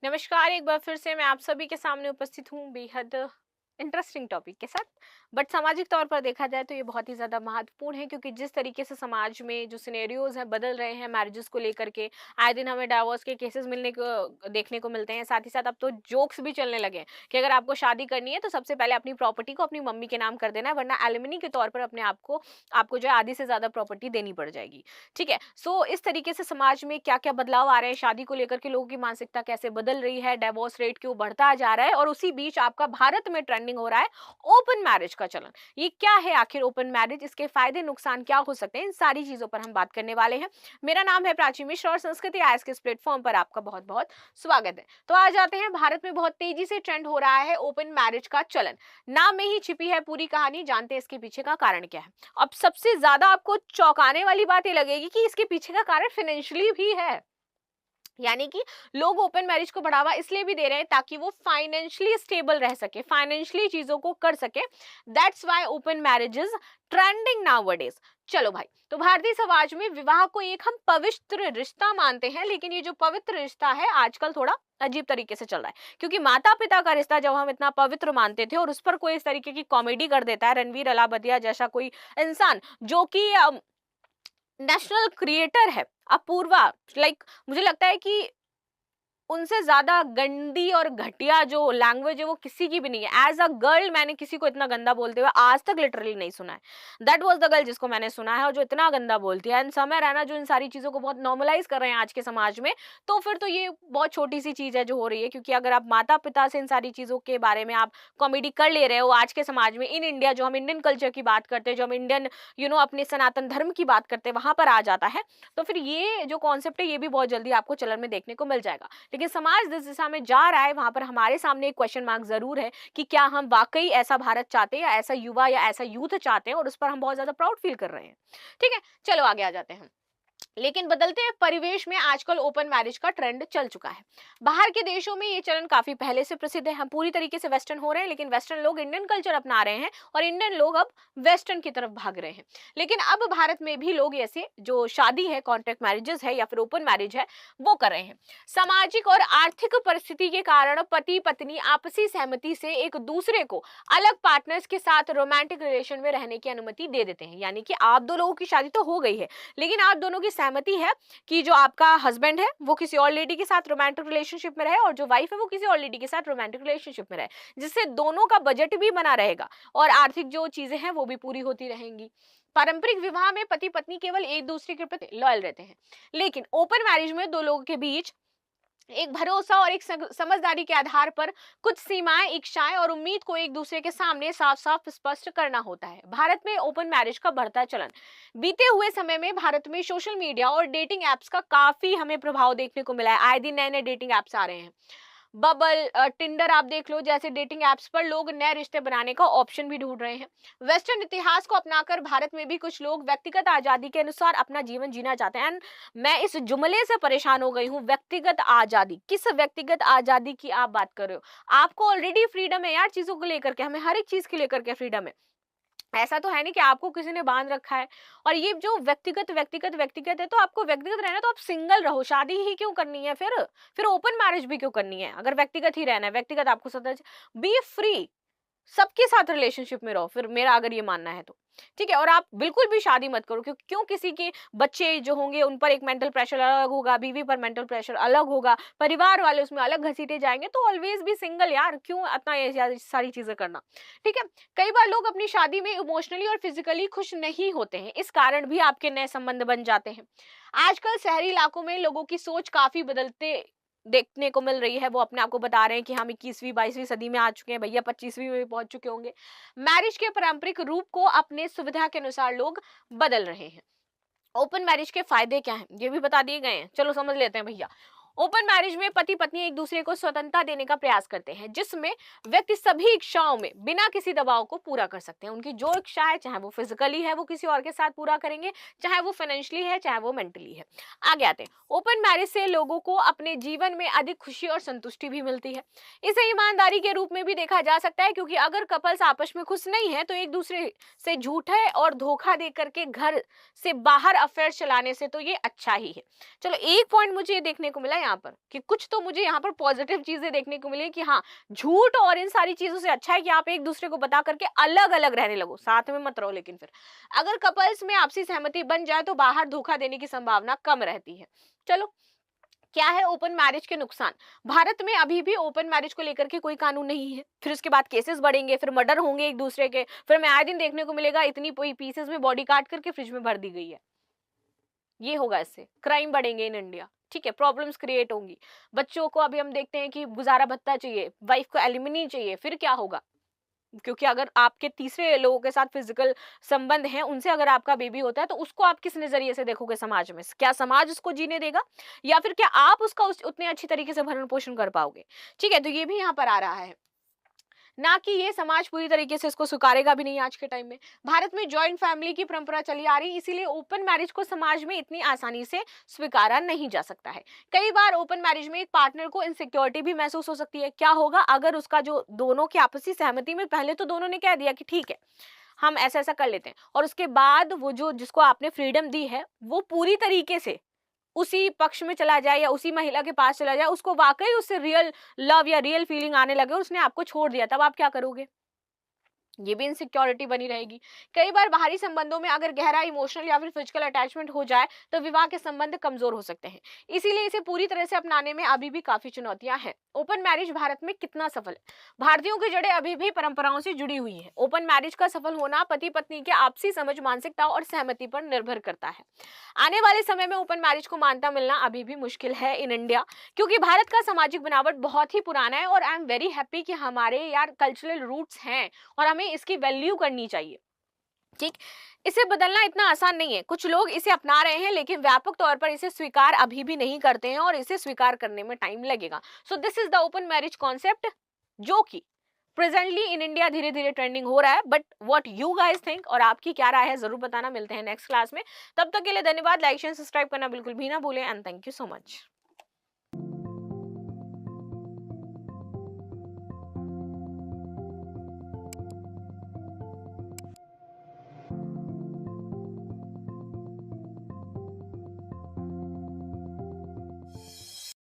नमस्कार, एक बार फिर से मैं आप सभी के सामने उपस्थित हूँ बेहद इंटरेस्टिंग टॉपिक के साथ। बट सामाजिक तौर पर देखा जाए तो ये बहुत ही ज़्यादा महत्वपूर्ण है, क्योंकि जिस तरीके से समाज में जो सिनेरियोज हैं बदल रहे हैं मैरिजेस को लेकर के, आए दिन हमें डाइवोर्स के केसेस मिलने को देखने को मिलते हैं। साथ ही साथ अब तो जोक्स भी चलने लगे हैं कि अगर आपको शादी करनी है तो सबसे पहले अपनी प्रॉपर्टी को अपनी मम्मी के नाम कर देना है, वरना एलिमनी के तौर पर अपने आपको जो है आधी से ज़्यादा प्रॉपर्टी देनी पड़ जाएगी। ठीक है, सो इस तरीके से समाज में क्या क्या बदलाव आ रहे हैं, शादी को लेकर के लोगों की मानसिकता कैसे बदल रही है, डाइवोर्स रेट क्यों बढ़ता जा रहा है, और उसी बीच आपका भारत में ट्रेंडिंग हो रहा है ओपन मैरिज का चलन। ये क्या है आखिर ओपन मैरिज, इसके फायदे नुकसान क्या हो सकते हैं, इन सारी चीजों पर हम बात करने वाले हैं। मेरा नाम है प्राची मिश्र और संस्कृति आज के इस प्लेटफॉर्म पर आपका बहुत बहुत स्वागत है। तो आ जाते हैं, भारत में बहुत तेजी से ट्रेंड हो रहा है ओपन मैरिज का चलन। नाम में ही छिपी है पूरी कहानी, जानते हैं इसके पीछे का कारण क्या है। अब सबसे ज्यादा आपको चौंकाने वाली बात ये लगेगी कि इसके पीछे का कारण फाइनेंशियली भी है। यानी कि लोग ओपन मैरिज को बढ़ावा इसलिए भी दे रहे हैं ताकि वो फाइनेंशियली स्टेबल रह सके, फाइनेंशियली चीजों को कर सके। That's why open marriage is trending nowadays. चलो भाई, तो भारतीय समाज में विवाह को एक हम पवित्र रिश्ता मानते हैं, लेकिन ये जो पवित्र रिश्ता है आजकल थोड़ा अजीब तरीके से चल रहा है। क्योंकि माता पिता का रिश्ता जब हम इतना पवित्र मानते थे और उस पर कोई इस तरीके की कॉमेडी कर देता है, रणवीर अलाबदिया जैसा कोई इंसान जो कि नेशनल क्रिएटर है, अपूर्वा, मुझे लगता है कि उनसे ज्यादा गंदी और घटिया जो लैंग्वेज है वो किसी की भी नहीं है। एज अ गर्ल मैंने किसी को इतना गंदा बोलते हुए आज तक लिटरली नहीं सुना है। दैट वाज द गर्ल जिसको मैंने सुना है और जो इतना गंदा बोलती है। एंड समय रहना जो इन सारी चीजों को बहुत नॉर्मलाइज कर रहे हैं आज के समाज में, तो फिर तो ये बहुत छोटी सी चीज है जो हो रही है। क्योंकि अगर आप माता पिता से इन सारी चीजों के बारे में आप कॉमेडी कर ले रहे हो आज के समाज में, इन इंडिया, जो हम इंडियन कल्चर की बात करते हैं, जो हम इंडियन अपने सनातन धर्म की बात करते हैं, वहां पर आ जाता है, तो फिर ये जो कॉन्सेप्ट है ये भी बहुत जल्दी आपको चलन में देखने को मिल जाएगा। लेकिन समाज जिस दिशा में जा रहा है वहां पर हमारे सामने एक क्वेश्चन मार्क जरूर है कि क्या हम वाकई ऐसा भारत चाहते हैं, या ऐसा युवा या ऐसा यूथ चाहते हैं, और उस पर हम बहुत ज्यादा प्राउड फील कर रहे हैं। ठीक है, चलो आगे आ जाते हैं। लेकिन बदलते परिवेश में आजकल ओपन मैरिज का ट्रेंड चल चुका है। बाहर के देशों में ये चलन काफी पहले से प्रसिद्ध है। हम पूरी तरीके से वेस्टर्न हो रहे हैं, लेकिन वेस्टर्न लोग इंडियन कल्चर अपना रहे हैं और इंडियन लोग अब वेस्टर्न की तरफ भाग रहे हैं। लेकिन अब भारत में भी लोग ऐसे जो शादी है, कॉन्ट्रैक्ट मैरिजेस है या फिर ओपन मैरिज है, वो कर रहे हैं। सामाजिक और आर्थिक परिस्थिति के कारण पति पत्नी आपसी सहमति से एक दूसरे को अलग पार्टनर्स के साथ रोमांटिक रिलेशन में रहने की अनुमति दे देते हैं। यानी कि आप दो लोगों की शादी तो हो गई है, लेकिन आप दोनों की सहमति है कि जो आपका हस्बैंड है वो किसी और लेडी के साथ रोमांटिक रिलेशनशिप में रहे और जो वाइफ है वो किसी और लेडी के साथ रोमांटिक रिलेशनशिप में रहे, जिससे दोनों का बजट भी बना रहेगा और आर्थिक जो चीजें हैं वो भी पूरी होती रहेंगी। पारंपरिक विवाह में पति पत्नी केवल एक दूसरे के प्रति लॉयल रहते हैं, लेकिन ओपन मैरिज में दो लोगों के बीच एक भरोसा और एक समझदारी के आधार पर कुछ सीमाएं, इच्छाएं और उम्मीद को एक दूसरे के सामने साफ साफ स्पष्ट करना होता है। भारत में ओपन मैरिज का बढ़ता चलन। बीते हुए समय में भारत में सोशल मीडिया और डेटिंग एप्स का काफी हमें प्रभाव देखने को मिला है। आए दिन नए नए डेटिंग एप्स आ रहे हैं। बबल, टिंडर आप देख लो, जैसे डेटिंग एप्स पर लोग नए रिश्ते बनाने का ऑप्शन भी ढूंढ रहे हैं। वेस्टर्न इतिहास को अपनाकर भारत में भी कुछ लोग व्यक्तिगत आजादी के अनुसार अपना जीवन जीना चाहते हैं। मैं इस जुमले से परेशान हो गई हूँ, व्यक्तिगत आजादी। किस व्यक्तिगत आजादी की आप बात कर रहे हो? आपको ऑलरेडी फ्रीडम है यार चीजों को लेकर के, हमें हर एक चीज के लेकर के फ्रीडम है। ऐसा तो है नहीं कि आपको किसी ने बांध रखा है। और ये जो व्यक्तिगत व्यक्तिगत व्यक्तिगत है, तो आपको व्यक्तिगत रहना तो आप सिंगल रहो, शादी ही क्यों करनी है? फिर ओपन मैरिज भी क्यों करनी है? अगर व्यक्तिगत ही रहना है, व्यक्तिगत आपको सदा बी फ्री, सबके साथ रिलेशनशिप में रहो, फिर मेरा अगर ये मानना है तो। ठीक है, और आप बिल्कुल भी शादी मत करो, क्योंकि क्यों किसी के बच्चे जो होंगे उन पर एक मेंटल प्रेशर अलग होगा, बीवी पर मेंटल प्रेशर अलग होगा, परिवार वाले उसमें अलग घसीटे जाएंगे, तो ऑलवेज भी सिंगल यार, क्यों इतना ये सारी चीजें करना। ठीक है, कई बार लोग अपनी शादी में इमोशनली और फिजिकली खुश नहीं होते हैं, इस कारण भी आपके नए संबंध बन जाते हैं। आजकल शहरी इलाकों में लोगों की सोच काफी बदलते देखने को मिल रही है। वो अपने आप को बता रहे हैं कि हम 21वीं 22वीं सदी में आ चुके हैं, भैया 25वीं में भी पहुंच चुके होंगे। मैरिज के पारंपरिक रूप को अपने सुविधा के अनुसार लोग बदल रहे हैं। ओपन मैरिज के फायदे क्या हैं ये भी बता दिए गए हैं, चलो समझ लेते हैं भैया। ओपन मैरिज में पति पत्नी एक दूसरे को स्वतंत्रता देने का प्रयास करते हैं, जिसमें व्यक्ति सभी इच्छाओं में बिना किसी दबाव को पूरा कर सकते हैं। उनकी जो इच्छा है, चाहे वो फिजिकली है वो किसी और के साथ पूरा करेंगे, चाहे वो फाइनेंशियली है, चाहे वो मेंटली है। आगे आते हैं, ओपन मैरिज से लोगों को अपने जीवन में अधिक खुशी और संतुष्टि भी मिलती है। इसे ईमानदारी के रूप में भी देखा जा सकता है, क्योंकि अगर कपल्स आपस में खुश नहीं है तो एक दूसरे से झूठे और धोखा दे करके घर से बाहर अफेयर चलाने से तो ये अच्छा ही है। चलो एक पॉइंट मुझे ये देखने को मिला, यहाँ पर कि कुछ तो मुझे यहाँ पर पॉजिटिव चीजें देखने को मिली कि हाँ, झूठ और इन सारी चीजों से अच्छा है कि आप एक दूसरे को बता करके अलग अलग रहने लगो, साथ में मत रहो। लेकिन फिर अगर कपल्स में आपसी सहमति बन जाए तो बाहर धोखा देने की संभावना कम रहती है। चलो, क्या है ओपन मैरिज के नुकसान? भारत में अभी भी ओपन मैरिज को लेकर के कोई कानून नहीं है। फिर उसके बाद केसेस बढ़ेंगे, फिर मर्डर होंगे एक दूसरे के, फिर हमें आए दिन देखने को मिलेगा इतनी पीसेस में बॉडी काट करके फ्रिज में भर दी गई है। ये होगा, इससे क्राइम बढ़ेंगे इन इंडिया। ठीक है, प्रॉब्लम्स क्रिएट होंगी। बच्चों को अभी हम देखते हैं कि गुजारा भत्ता चाहिए, वाइफ को एलिमनी चाहिए, फिर क्या होगा? क्योंकि अगर आपके तीसरे लोगों के साथ फिजिकल संबंध हैं, उनसे अगर आपका बेबी होता है तो उसको आप किस नजरिए से देखोगे समाज में? क्या समाज उसको जीने देगा, या फिर क्या आप उसका उतने अच्छी तरीके से भरण पोषण कर पाओगे? ठीक है, तो ये भी यहाँ पर आ रहा है ना कि ये समाज पूरी तरीके से इसको स्वीकारेगा भी नहीं। आज के टाइम में भारत में जॉइंट फैमिली की परंपरा चली आ रही, इसीलिए ओपन मैरिज को समाज में इतनी आसानी से स्वीकारा नहीं जा सकता है। कई बार ओपन मैरिज में एक पार्टनर को इनसिक्योरिटी भी महसूस हो सकती है। क्या होगा अगर उसका जो दोनों की आपसी सहमति में पहले तो दोनों ने कह दिया कि ठीक है हम ऐसा ऐसा कर लेते हैं, और उसके बाद वो जो जिसको आपने फ्रीडम दी है वो पूरी तरीके से उसी पक्ष में चला जाए या उसी महिला के पास चला जाए, उसको वाकई उससे रियल लव या रियल फीलिंग आने लगे और उसने आपको छोड़ दिया, तब आप क्या करोगे? ये भी इनसिक्योरिटी बनी रहेगी। कई बार बाहरी संबंधों में अगर गहरा इमोशनल या फिर फिजिकल अटैचमेंट हो जाए तो विवाह के संबंध कमजोर हो सकते हैं। इसीलिए इसे पूरी तरह से अपनाने में अभी भी काफी चुनौतियां हैं। ओपन मैरिज भारत में कितना सफल है? भारतीयों की जड़ें अभी भी परंपराओं से जुड़ी हुई हैं। ओपन मैरिज का सफल होना पति पत्नी के आपसी समझ, मानसिकता और सहमति पर निर्भर करता है। आने वाले समय में ओपन मैरिज को मान्यता मिलना अभी भी मुश्किल है इन इंडिया, क्योंकि भारत का सामाजिक बनावट बहुत ही पुराना है। और आई एम वेरी हैप्पी कि हमारे यार कल्चरल रूट्स हैं और हमें इसकी वैल्यू करनी चाहिए। ठीक, इसे बदलना इतना आसान नहीं है। कुछ लोग इसे अपना रहे हैं लेकिन व्यापक तौर पर इसे स्वीकार अभी भी नहीं करते हैं और इसे स्वीकार करने में टाइम लगेगा। So this is the open marriage concept, जो कि प्रेजेंटली इन इंडिया धीरे धीरे ट्रेंडिंग हो रहा है। But what you guys think, और आपकी क्या राय है जरूर बताना। मिलते हैं नेक्स्ट क्लास में, तब तक के लिए धन्यवाद। लाइक शेयर सब्सक्राइब करना बिल्कुल भी ना भूलें, and thank you so much.